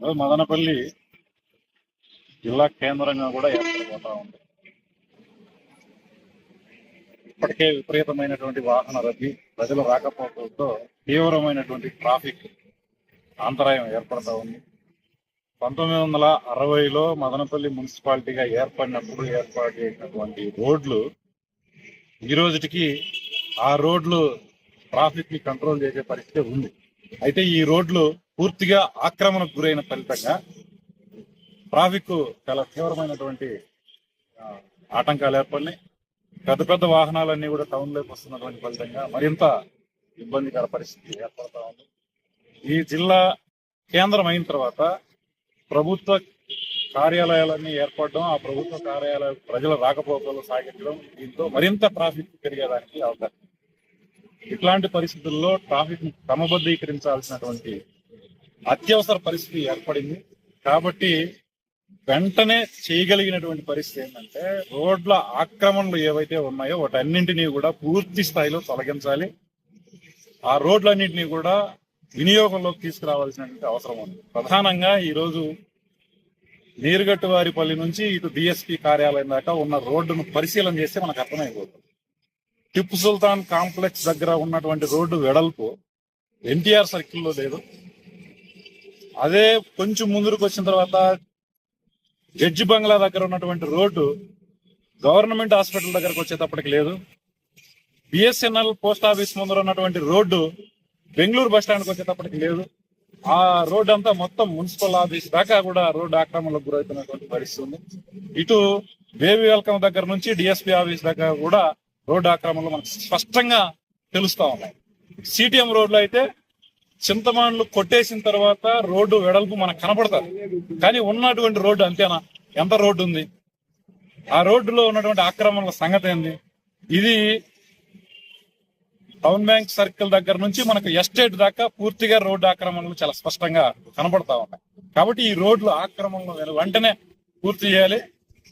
మదనపల్లి జిల్లా కేంద్రంగా కూడా ఏర్పడిపోతా ఉంది. ఇప్పటికే విపరీతమైనటువంటి వాహన రద్దీ, ప్రజల రాకపోకలతో తీవ్రమైనటువంటి ట్రాఫిక్ అంతరాయం ఏర్పడతా ఉంది. 1960లో మదనపల్లి మున్సిపాలిటీగా ఏర్పడినప్పుడు ఏర్పాటు చేసినటువంటి రోడ్లు ఈ రోజుకి ఆ రోడ్లు ట్రాఫిక్ ని కంట్రోల్ చేసే పరిస్థితి ఉంది. అయితే ఈ రోడ్లు పూర్తిగా ఆక్రమణకు గురైన ఫలితంగా ట్రాఫిక్ చాలా తీవ్రమైనటువంటి ఆటంకాలు ఏర్పడినాయి. పెద్ద పెద్ద వాహనాలన్నీ కూడా టౌన్ లోకి వస్తున్నటువంటి ఫలితంగా మరింత ఇబ్బందికర పరిస్థితి ఏర్పడతా ఉంది. ఈ జిల్లా కేంద్రం అయిన తర్వాత ప్రభుత్వ కార్యాలయాలన్నీ ఏర్పడడం, ఆ ప్రభుత్వ కార్యాలయాలు ప్రజల రాకపోకలు సాగించడం, దీంతో మరింత ట్రాఫిక్ పెరిగేదానికి అవకాశం. ఇట్లాంటి పరిస్థితుల్లో ట్రాఫిక్ ని క్రమబద్ధీకరించాల్సినటువంటి అత్యవసర పరిస్థితి ఏర్పడింది. కాబట్టి వెంటనే చేయగలిగినటువంటి పరిస్థితి ఏంటంటే రోడ్ల ఆక్రమణలు ఏవైతే ఉన్నాయో వాటన్నింటినీ కూడా పూర్తి స్థాయిలో తొలగించాలి. ఆ రోడ్లన్నింటినీ కూడా వినియోగంలోకి తీసుకురావాల్సినటువంటి అవసరం ఉంది. ప్రధానంగా ఈరోజు నీరుగట్టువారిపల్లి నుంచి ఇటు డిఎస్పీ కార్యాలయం దాకా ఉన్న రోడ్డును పరిశీలన చేస్తే మనకు అర్థమైపోతుంది. టిప్పు సుల్తాన్ కాంప్లెక్స్ దగ్గర ఉన్నటువంటి రోడ్డు వెడల్పు ఎన్టీఆర్ సర్కిల్లో లేదు. అదే కొంచెం ముందుకు వచ్చిన తర్వాత జడ్జి బంగ్లా దగ్గర ఉన్నటువంటి రోడ్డు గవర్నమెంట్ హాస్పిటల్ దగ్గరకు వచ్చేటప్పటికి లేదు. బిఎస్ఎన్ఎల్ పోస్ట్ ఆఫీస్ ముందర ఉన్నటువంటి రోడ్డు బెంగళూరు బస్ స్టాండ్కి వచ్చేటప్పటికి లేదు. ఆ రోడ్డు అంతా మొత్తం మున్సిపల్ ఆఫీస్ దాకా కూడా రోడ్డు ఆక్రమణలకు గురవుతున్నటువంటి పరిస్థితి ఉంది. ఇటు బేబీ వెల్కమ్ దగ్గర నుంచి డిఎస్పీ ఆఫీస్ దగ్గర కూడా రోడ్డు ఆక్రమణలు మనకు స్పష్టంగా తెలుస్తా ఉన్నాయి. సిటిఎం రోడ్లు అయితే చింతమాండ్లు కొట్టేసిన తర్వాత రోడ్డు వెడల్పు మనకు కనపడతారు, కానీ ఉన్నటువంటి రోడ్డు అంతేనా? ఎంత రోడ్డు ఉంది? ఆ రోడ్డులో ఉన్నటువంటి ఆక్రమణల సంగతి ఏంది? ఇది టౌన్ బ్యాంక్ సర్కిల్ దగ్గర నుంచి మనకు ఎస్టేట్ దాకా పూర్తిగా రోడ్డు ఆక్రమణలు చాలా స్పష్టంగా కనపడతా ఉన్నాయి. కాబట్టి ఈ రోడ్లు ఆక్రమణలు వెంటనే పూర్తి చేయాలి.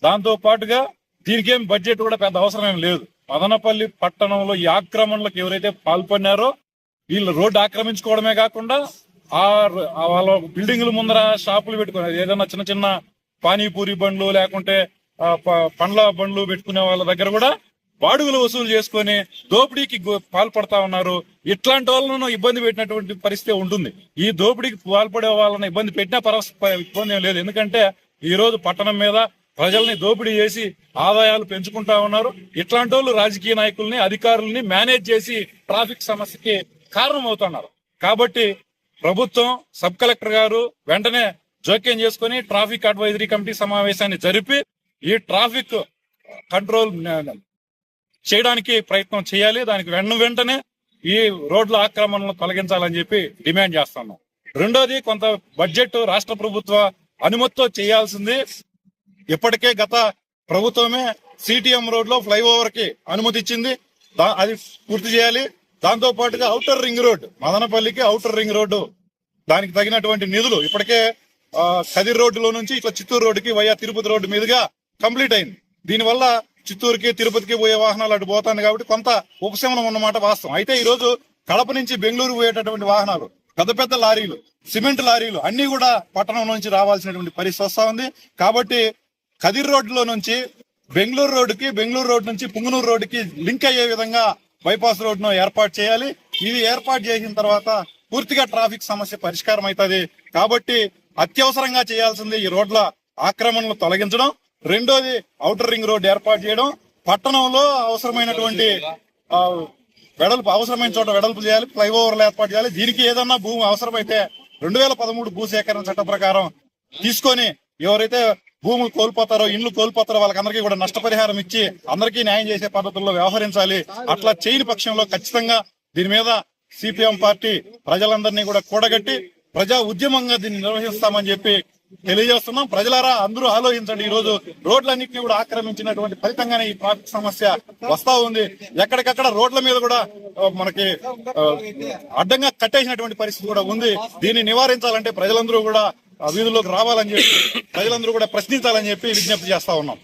దాంతో పాటుగా దీనికేం బడ్జెట్ కూడా పెద్ద అవసరం ఏం లేదు. మదనపల్లి పట్టణంలో ఈ ఆక్రమణలకు ఎవరైతే పాల్పడినారో వీళ్ళు రోడ్డు ఆక్రమించుకోవడమే కాకుండా వాళ్ళ బిల్డింగ్ల ముందర షాపులు పెట్టుకున్నారు. ఏదైనా చిన్న చిన్న పానీపూరి బండ్లు లేకుంటే పండ్ల బండ్లు పెట్టుకునే వాళ్ళ దగ్గర కూడా బాడుగులు వసూలు చేసుకుని దోపిడీకి పాల్పడతా ఉన్నారు. ఇట్లాంటి వాళ్ళను ఇబ్బంది పెట్టినటువంటి పరిస్థితి ఉంటుంది. ఈ దోపిడీకి పాల్పడే వాళ్ళని ఇబ్బంది పెట్టినా ఇబ్బంది ఏం లేదు. ఎందుకంటే ఈ రోజు పట్టణం మీద ప్రజల్ని దోపిడీ చేసి ఆదాయాలు పెంచుకుంటా ఉన్నారు. ఇట్లాంటి వాళ్ళు రాజకీయ నాయకుల్ని, అధికారుల్ని మేనేజ్ చేసి ట్రాఫిక్ సమస్యకి కారణమవుతున్నారు. కాబట్టి ప్రభుత్వం, సబ్ కలెక్టర్ గారు వెంటనే జోక్యం చేసుకుని ట్రాఫిక్ అడ్వైజరీ కమిటీ సమావేశాన్ని జరిపి ఈ ట్రాఫిక్ కంట్రోల్ చేయడానికి ప్రయత్నం చేయాలి. దానికి వెంటనే ఈ రోడ్ల ఆక్రమణలను తొలగించాలని చెప్పి డిమాండ్ చేస్తున్నాం. రెండోది, కొంత బడ్జెట్ రాష్ట్ర ప్రభుత్వ అనుమతితో చేయాల్సింది. ఇప్పటికే గత ప్రభుత్వమే సిటిఎం రోడ్ లో ఫ్లైఓవర్ కి అనుమతి ఇచ్చింది, అది పూర్తి చేయాలి. దాంతో పాటుగా ఔటర్ రింగ్ రోడ్, మదనపల్లికి ఔటర్ రింగ్ రోడ్డు, దానికి తగినటువంటి నిధులు ఇప్పటికే కదిర్ రోడ్డులో నుంచి ఇట్లా చిత్తూరు రోడ్డుకి వయా తిరుపతి రోడ్డు మీదుగా కంప్లీట్ అయింది. దీనివల్ల చిత్తూరుకి, తిరుపతికి పోయే వాహనాలు అటు పోతాయి కాబట్టి కొంత ఉపశమనం ఉన్నమాట వాస్తవం. అయితే ఈ రోజు కడప నుంచి బెంగళూరు పోయేటటువంటి వాహనాలు, పెద్ద పెద్ద లారీలు, సిమెంట్ లారీలు అన్ని కూడా పట్టణం నుంచి రావాల్సినటువంటి పరిస్థితి వస్తా ఉంది. కాబట్టి కదిర్ రోడ్డులో నుంచి బెంగళూరు రోడ్డుకి, బెంగళూరు రోడ్డు నుంచి పుంగనూరు రోడ్డుకి లింక్ అయ్యే విధంగా బైపాస్ రోడ్డును ఏర్పాటు చేయాలి. ఇది ఏర్పాటు చేసిన తర్వాత పూర్తిగా ట్రాఫిక్ సమస్య పరిష్కారం అవుతుంది. కాబట్టి అత్యవసరంగా చేయాల్సింది ఈ రోడ్ల ఆక్రమణలు తొలగించడం. రెండోది, ఔటర్ రింగ్ రోడ్ ఏర్పాటు చేయడం. పట్టణంలో అవసరమైనటువంటి అవసరమైన చోట వెడల్పు చేయాలి, ఫ్లైఓవర్లు ఏర్పాటు చేయాలి. దీనికి ఏదన్నా భూమి అవసరమైతే 2013 భూసేకరణ చట్టం ప్రకారం తీసుకొని ఎవరైతే భూములు కోల్పోతారో, ఇండ్లు కోల్పోతారో వాళ్ళకందరికీ కూడా నష్టపరిహారం ఇచ్చి అందరికీ న్యాయం చేసే పద్ధతుల్లో వ్యవహరించాలి. అట్లా చేయని పక్షంలో ఖచ్చితంగా దీని మీద సిపిఎం పార్టీ ప్రజలందరినీ కూడా కూడగట్టి ప్రజా ఉద్యమంగా దీన్ని నిర్వహిస్తామని చెప్పి తెలియజేస్తున్నాం. ప్రజలారా అందరూ ఆలోచించండి. ఈ రోజు రోడ్లన్నింటినీ కూడా ఆక్రమించినటువంటి ఫలితంగానే ఈ ట్రాఫిక్ సమస్య వస్తా ఉంది. ఎక్కడికక్కడ రోడ్ల మీద కూడా మనకి అడ్డంగా కట్టేసినటువంటి పరిస్థితి కూడా ఉంది. దీన్ని నివారించాలంటే ప్రజలందరూ కూడా వీధుల్లోకి రావాలని చెప్పి, ప్రజలందరూ కూడా ప్రశ్నించాలని చెప్పి విజ్ఞప్తి చేస్తా ఉన్నాం.